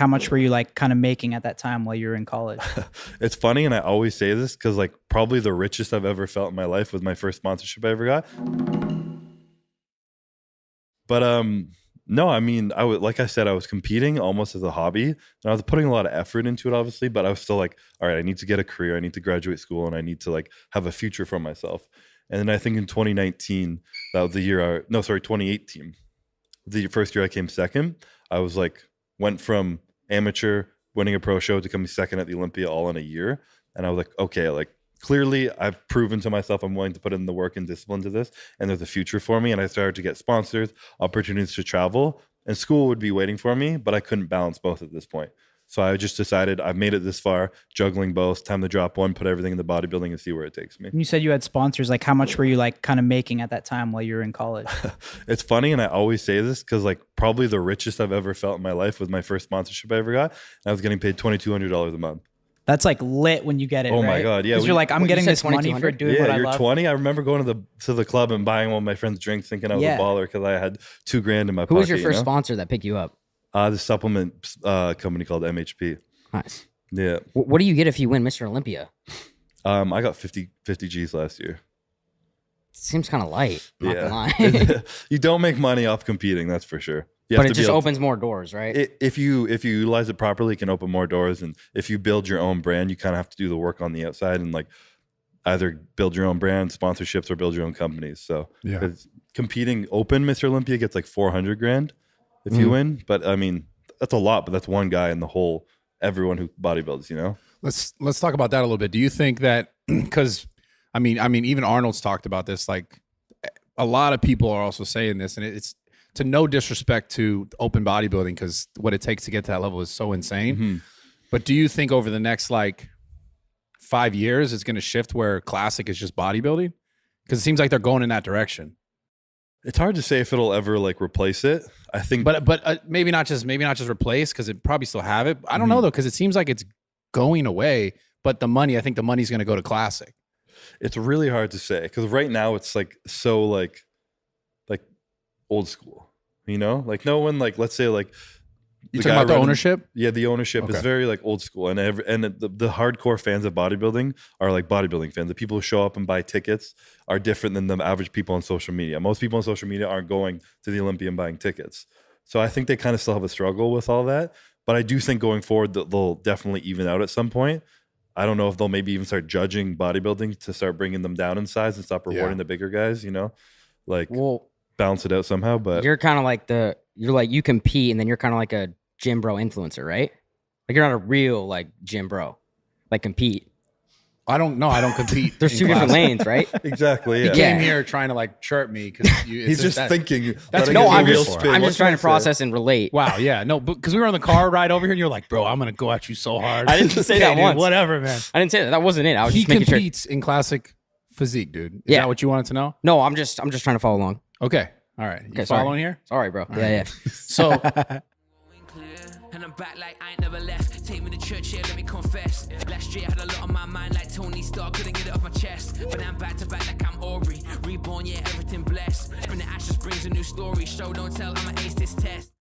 How much were you like kind of making at that time while you were in college? It's funny, and I always say this because like probably the richest I've ever felt in my life was my first sponsorship I ever got. But no, I mean, like I said, I was competing almost as a hobby, and I was putting a lot of effort into it, obviously. But I was still like, all right, I need to get a career, I need to graduate school, and I need to like have a future for myself. And then I think in 2019, that was the year. 2018, the first year I came second. I was like, went from amateur winning a pro show to coming second at the Olympia all in a year, and I was like, okay, like clearly I've proven to myself I'm willing to put in the work and discipline to this, and there's a future for me. And I started to get sponsors, opportunities to travel, and school would be waiting for me, but I couldn't balance both at this point. So I just decided I've made it this far, juggling both, time to drop one, put everything in the bodybuilding and see where it takes me. You said you had sponsors. Like how much were you like kind of making at that time while you were in college? It's funny, and I always say this because like probably the richest I've ever felt in my life was my first sponsorship I ever got. And I was getting paid $2,200 a month. That's like lit when you get it. Oh right? my God. Yeah. Because you're like, I'm getting this money for doing what I love. You're 20. I remember going to the club and buying all my friends drinks thinking I was a baller because I had $2,000 in my pocket. Who was your first sponsor that picked you up? The supplement company called MHP. Nice. Yeah. What do you get if you win Mr. Olympia? I got 50 G's last year. Seems kind of light. Not gonna lie. You don't make money off competing, that's for sure. But it just opens more doors, right? If you utilize it properly, it can open more doors. And if you build your own brand, you kind of have to do the work on the outside and like either build your own brand, sponsorships, or build your own companies. So competing open Mr. Olympia gets like $400,000 if you win. But I mean, that's a lot, but that's one guy in the whole everyone who bodybuilds, you know? Let's talk about that a little bit. Do you think that, because I mean, even Arnold's talked about this, like a lot of people are also saying this, and it's to no disrespect to open bodybuilding, because what it takes to get to that level is so insane. But do you think over the next like 5 years, it's going to shift where classic is just bodybuilding? Because it seems like they're going in that direction. It's hard to say if it'll ever like replace it. I think, but maybe not just replace, because it probably still have it. I don't know though, because it seems like it's going away. But I think the money's going to go to classic. It's really hard to say because right now it's like so like old school, you know, like no one, like let's say like you talking about the ownership. Yeah, the ownership is very like old school, and the hardcore fans of bodybuilding are like bodybuilding fans. The people who show up and buy tickets are different than the average people on social media. Most people on social media aren't going to the Olympia and buying tickets. So I think they kind of still have a struggle with all that. But I do think going forward that they'll definitely even out at some point. I don't know if they'll maybe even start judging bodybuilding to start bringing them down in size and stop rewarding the bigger guys, you know, like balance it out somehow. But you're kind of like you compete, and then you're kind of like a gym bro influencer, right? Like you're not a real like gym bro, like compete. I don't compete. There's two different lanes, right? Exactly. Yeah. He came here trying to like chirp me because he's just thinking. I'm just trying to process and relate. Wow. Yeah. No, because we were on the car ride over here, and you're like, bro, I'm gonna go at you so hard. I didn't say that once. Whatever, man. I didn't say that. That wasn't it. I was just making sure. He competes in classic physique, dude. Is that what you wanted to know? No, I'm just trying to follow along. Okay. All right. You following here? Sorry, bro. All yeah. So. And I'm back like I ain't never left. Take me to church, yeah, let me confess. Last year I had a lot on my mind like Tony Stark, couldn't get it off my chest. But I'm back to back like I'm Aubrey. Reborn, yeah, everything blessed. From the ashes brings a new story. Show, don't tell, I'ma ace this test.